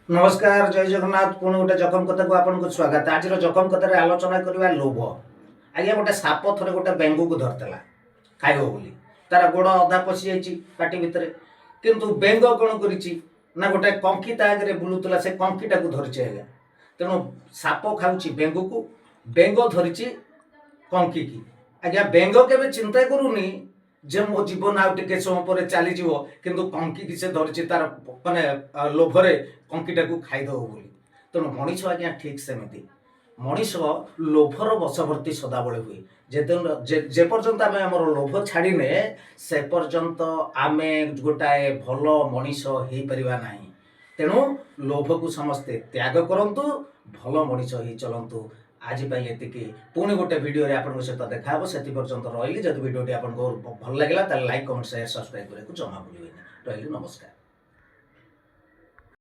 नमस्कार जय जगन्नाथ पुणी गोटे जखम कथा को आपन को स्वागत। आज जखम कथा आलोचना करवा लोभ। आज्ञा गोटे साप थरे गोटे बेंगू को धरला खाइब बोली तार गोड़ अधा पशि जाइए पाटी भितर किंतु बेंग कौन कर गोटे कंकी आगे बुलूला से कंकीटा को धरी आज्ञा तेणु साप खाऊँ बेंगू को बेंग धरी कंकी की आज्ञा बेंग के चिंता करूनी जे मो जीवन आउ टे समय पर चली किंतु कंकी की से धरी तार माने लोभरे कंकीटा को खाईदेव बोली तेणु मनीष आज्ञा ठीक सेमती मनीष लोभर बशवर्ती सदाबले हुए जेपर्यंत आम आम लोभ छाड़ने से पर्यंत आम गोटाए भल मनीष हो पारिबा नाही। तेणु लोभ को समस्ते त्याग करंतु भल मनीष ही चलंतु। आज ये पुणी गोटे वीडियो रे आपन सहित देखा से पर्यंत रही जब वीडियो आपको भल लगे लाइक कमेंट शेयर सब्सक्राइब करने को जमा भूलिए। रही नमस्कार।